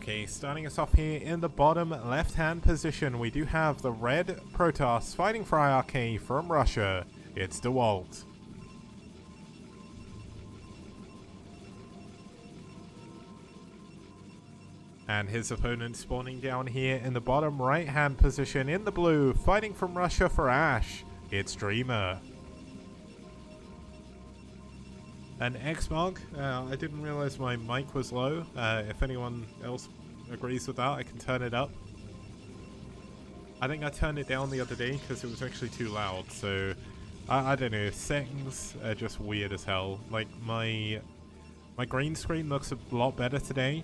Okay, starting us off here in the bottom left-hand position, we do have the red Protoss fighting for iRk from Russia. It's DeWalt. And his opponent spawning down here in the bottom right-hand position in the blue, fighting from Russia for aSh. It's Dreamer. An Xmog, I didn't realize my mic was low. If anyone else agrees with that, I can turn it up. I think I turned it down the other day because it was actually too loud, so I don't know, settings are just weird as hell. Like my green screen looks a lot better today,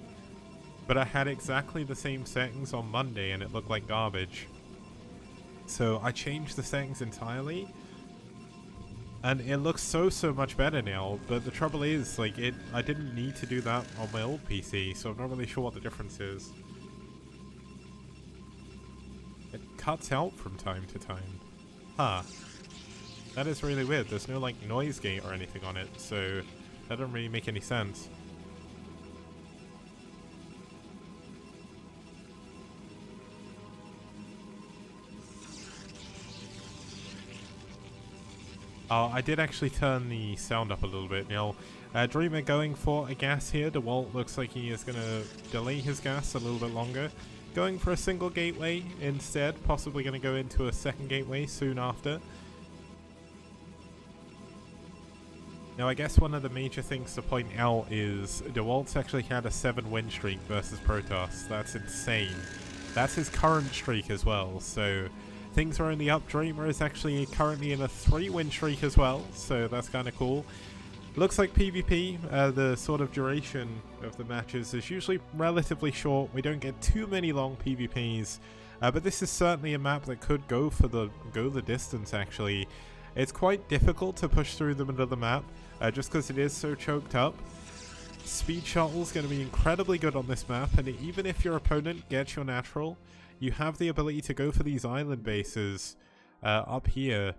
but I had exactly the same settings on Monday and it looked like garbage. So I changed the settings entirely. And it looks so much better now, but the trouble is, like, I didn't need to do that on my old PC, so I'm not really sure what the difference is. It cuts out from time to time. Huh. That is really weird. There's no, like, noise gate or anything on it, so that doesn't really make any sense. I did actually turn the sound up a little bit now. Dreamer going for a gas here. DeWalt looks like he is going to delay his gas a little bit longer. Going for a single gateway instead, possibly going to go into a second gateway soon after. Now I guess one of the major things to point out is DeWalt's actually had a 7-win streak versus Protoss. That's insane. That's his current streak as well, so things are only up. Dreamer is actually currently in a 3-win streak as well, so that's kind of cool. Looks like PvP, the sort of duration of the matches is usually relatively short. We don't get too many long PvPs, but this is certainly a map that could go the distance actually. It's quite difficult to push through the middle of the map, just because it is so choked up. Speed shuttle is going to be incredibly good on this map, and even if your opponent gets your natural, you have the ability to go for these island bases up here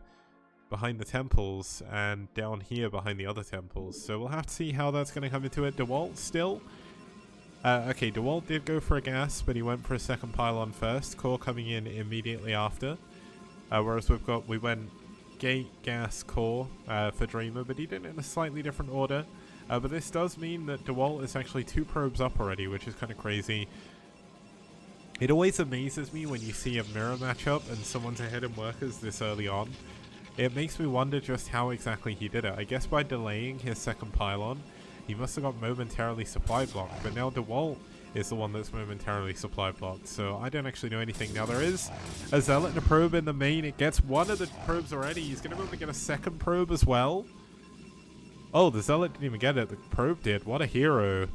behind the temples and down here behind the other temples. So we'll have to see how that's going to come into it. DeWalt still. Okay, DeWalt did go for a gas, but he went for a second pylon first. Core coming in immediately after. Whereas we went gate, gas, core for Dreamer, but he did it in a slightly different order. But this does mean that DeWalt is actually 2 probes up already, which is kind of crazy. It always amazes me when you see a mirror matchup and someone's ahead in workers this early on. It makes me wonder just how exactly he did it. I guess by delaying his second pylon, he must have got momentarily supply blocked, but now DeWalt is the one that's momentarily supply blocked, so I don't actually know anything. Now there is a Zealot and a probe in the main. It gets one of the probes already. He's going to be able to get a second probe as well. Oh, the Zealot didn't even get it. The probe did. What a hero.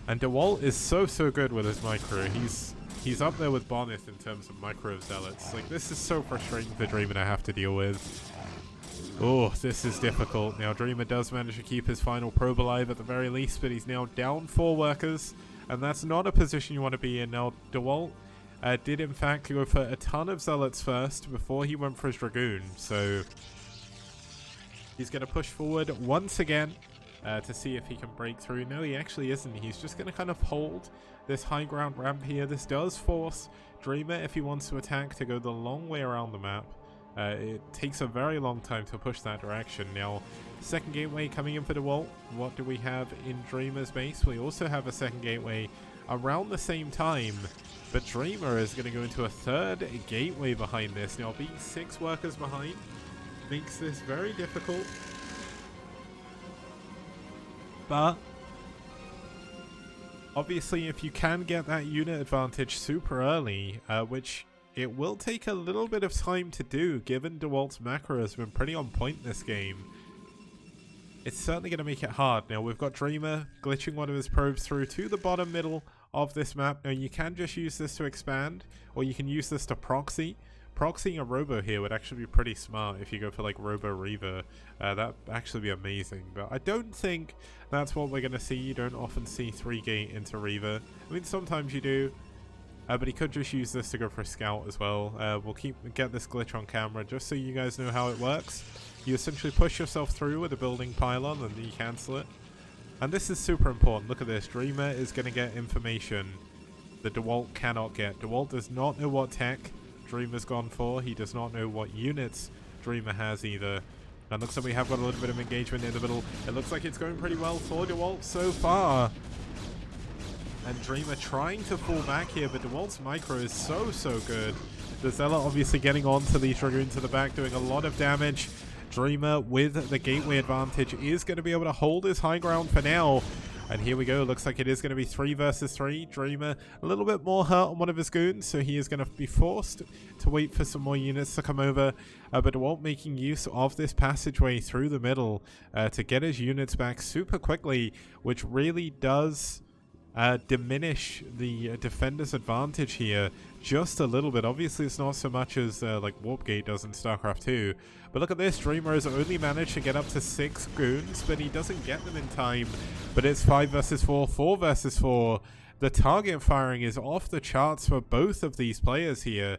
And DeWalt is so good with his micro. He's up there with Bonnet in terms of micro Zealots. Like, this is so frustrating for Dreamer to have to deal with. Oh, this is difficult. Now, Dreamer does manage to keep his final probe alive at the very least, but he's now down 4 workers, and that's not a position you want to be in. Now, DeWalt did in fact go for a ton of Zealots first before he went for his Dragoon, so he's going to push forward once again to see if he can break through. No, he actually isn't. He's just going to kind of hold this high ground ramp here. This does force Dreamer, if he wants to attack, to go the long way around the map. It takes a very long time to push that direction. Now, second gateway coming in for DeWalt. What do we have in Dreamer's base? We also have a second gateway around the same time, but Dreamer is going to go into a third gateway behind this. Now, being 6 workers behind makes this very difficult. But obviously, if you can get that unit advantage super early, which it will take a little bit of time to do, given DeWalt's macro has been pretty on point this game, it's certainly going to make it hard. Now, we've got Dreamer glitching one of his probes through to the bottom middle of this map. Now, you can just use this to expand, or you can use this to proxy. Proxying a Robo here would actually be pretty smart if you go for like Robo Reaver. That'd actually be amazing, but I don't think that's what we're going to see. You don't often see 3-gate into Reaver. I mean, sometimes you do, but he could just use this to go for a scout as well. We'll get this glitch on camera just so you guys know how it works. You essentially push yourself through with a building pylon and then you cancel it. And this is super important. Look at this. Dreamer is going to get information that DeWalt cannot get. DeWalt does not know what tech Dreamer's gone for. He does not know what units Dreamer has either. And looks like we have got a little bit of engagement in the middle. It looks like it's going pretty well for DeWalt so far. And Dreamer trying to fall back here, but DeWalt's micro is so good. The Zealot obviously getting onto these Dragoons to the back, doing a lot of damage. Dreamer with the gateway advantage is going to be able to hold his high ground for now. And here we go. Looks like it is going to be 3 versus 3. Dreamer a little bit more hurt on one of his goons, so he is going to be forced to wait for some more units to come over. But DeWalt making use of this passageway through the middle to get his units back super quickly, which really does diminish the defender's advantage here just a little bit. Obviously, it's not so much as like Warp Gate does in StarCraft 2. But look at this, Dreamer has only managed to get up to 6 goons, but he doesn't get them in time. But it's 5 versus 4, 4 versus 4. The target firing is off the charts for both of these players here.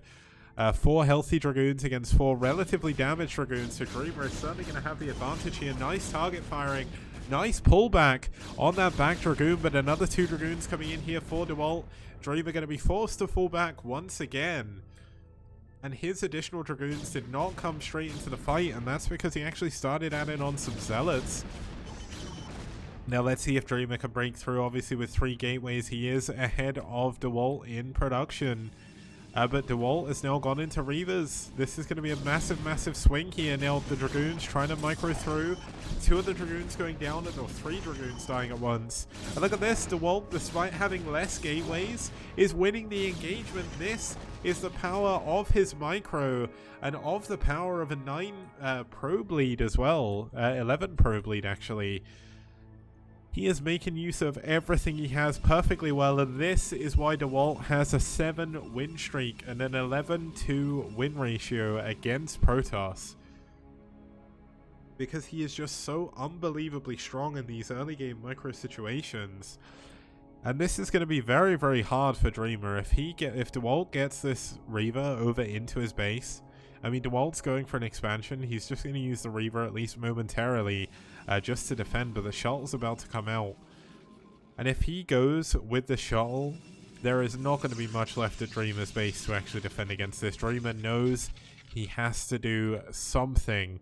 4 healthy Dragoons against 4 relatively damaged Dragoons, so Dreamer is certainly going to have the advantage here. Nice target firing, nice pullback on that back Dragoon, but another 2 Dragoons coming in here for DeWalt. Dreamer going to be forced to fall back once again. And his additional Dragoons did not come straight into the fight, and that's because he actually started adding on some Zealots. Now let's see if Dreamer can break through. Obviously with 3 gateways, he is ahead of DeWalt in production. But DeWalt has now gone into Reavers. This is going to be a massive swing here. Now the Dragoons trying to micro through. 2 of the Dragoons going down, or 3 Dragoons dying at once. And look at this, DeWalt, despite having less gateways, is winning the engagement. This is the power of his micro, and of the power of a 9 pro bleed as well. 11 pro bleed actually. He is making use of everything he has perfectly well, and this is why DeWalt has a 7 win streak and an 11-2 win ratio against Protoss. Because he is just so unbelievably strong in these early game micro situations. And this is going to be very hard for Dreamer. If DeWalt gets this Reaver over into his base, I mean, DeWalt's going for an expansion. He's just going to use the Reaver at least momentarily just to defend, but the shuttle's about to come out. And if he goes with the shuttle, there is not going to be much left at Dreamer's base to actually defend against this. Dreamer knows he has to do something.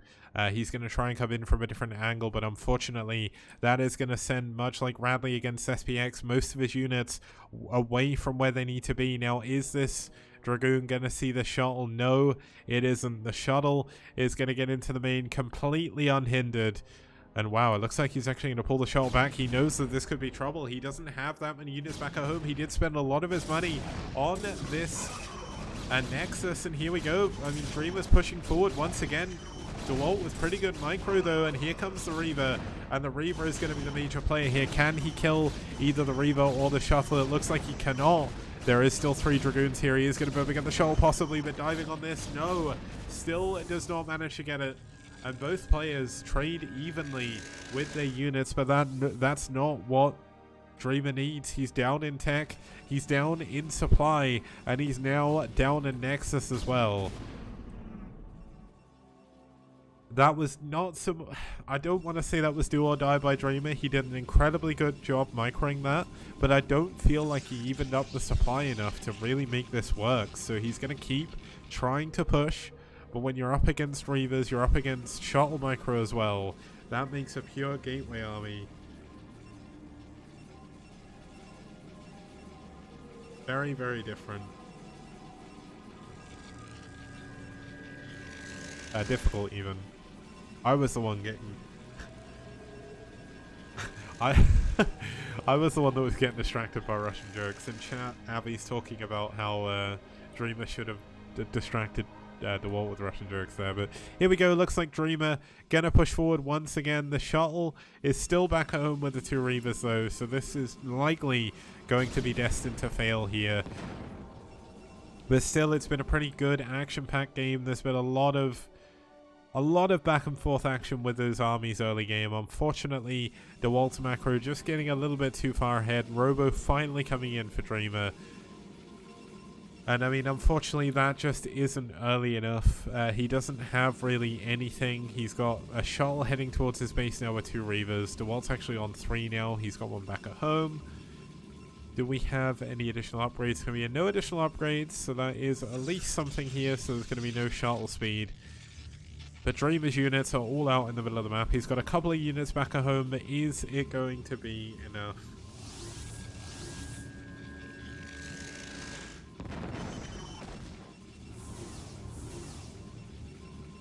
He's going to try and come in from a different angle, but unfortunately that is going to send, much like Radley against SPX, most of his units away from where they need to be. Now, is this Dragoon going to see the shuttle? No, it isn't. The shuttle is going to get into the main completely unhindered. And wow, it looks like he's actually going to pull the shuttle back. He knows that this could be trouble. He doesn't have that many units back at home. He did spend a lot of his money on this Nexus, and here we go. I mean, Dreamer's pushing forward once again. DeWalt with pretty good micro though, and here comes the Reaver, and the Reaver is going to be the major player here. Can he kill either the Reaver or the shuttle? It looks like he cannot. There is still 3 Dragoons here. He is going to be able to get the shuttle possibly, but diving on this, no. Still does not manage to get it. And both players trade evenly with their units, but that's not what Dreamer needs. He's down in tech, he's down in supply, and he's now down in Nexus as well. That was not some... I don't want to say that was do or die by Dreamer. He did an incredibly good job microing that, but I don't feel like he evened up the supply enough to really make this work. So he's going to keep trying to push, but when you're up against Reavers, you're up against shuttle micro as well. That makes a pure gateway army. Very different. Difficult even. I was the one getting... I was the one that was getting distracted by Russian jokes. In chat, Abby's talking about how Dreamer should have distracted DeWalt with Russian jokes there. But here we go. Looks like Dreamer gonna push forward once again. The shuttle is still back at home with the 2 Reavers though, so this is likely going to be destined to fail here. But still, it's been a pretty good action-packed game. There's been a lot of back and forth action with those armies early game. Unfortunately, DeWalt's macro just getting a little bit too far ahead. Robo finally coming in for Dreamer. And I mean, unfortunately, that just isn't early enough. He doesn't have really anything. He's got a shuttle heading towards his base now with 2 Reavers. DeWalt's actually on 3 now. He's got 1 back at home. Do we have any additional upgrades? Going to be no additional upgrades, so that is at least something here. So there's going to be no shuttle speed. But Dreamer's units are all out in the middle of the map. He's got a couple of units back at home, but is it going to be enough?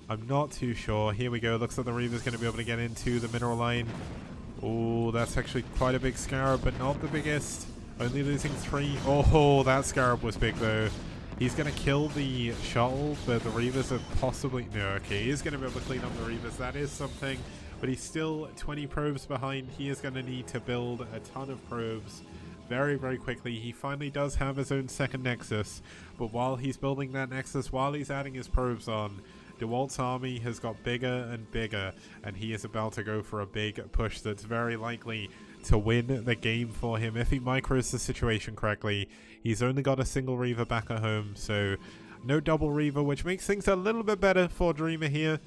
I'm not too sure. Here we go. Looks like the Reaver's going to be able to get into the mineral line. Oh, that's actually quite a big scarab, but not the biggest. Only losing 3. Oh, that scarab was big though. He's going to kill the shuttle, but the Reavers are possibly... No, okay, he's going to be able to clean up the Reavers. That is something, but he's still 20 probes behind. He is going to need to build a ton of probes very, very quickly. He finally does have his own second Nexus, but while he's building that Nexus, while he's adding his probes on, DeWalt's army has got bigger and bigger, and he is about to go for a big push that's very likely to win the game for him if he micros the situation correctly. He's only got a single Reaver back at home, so no double Reaver, which makes things a little bit better for Dreamer here.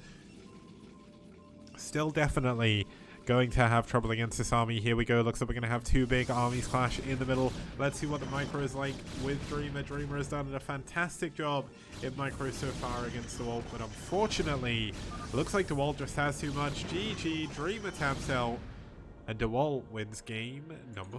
Still definitely going to have trouble against this army. Here we go. Looks like we're going to have 2 big armies clash in the middle. Let's see what the micro is like with Dreamer. Dreamer has done a fantastic job in micro so far against DeWalt, but unfortunately, looks like DeWalt just has too much. GG, Dreamer taps out, and DeWalt wins game number 4.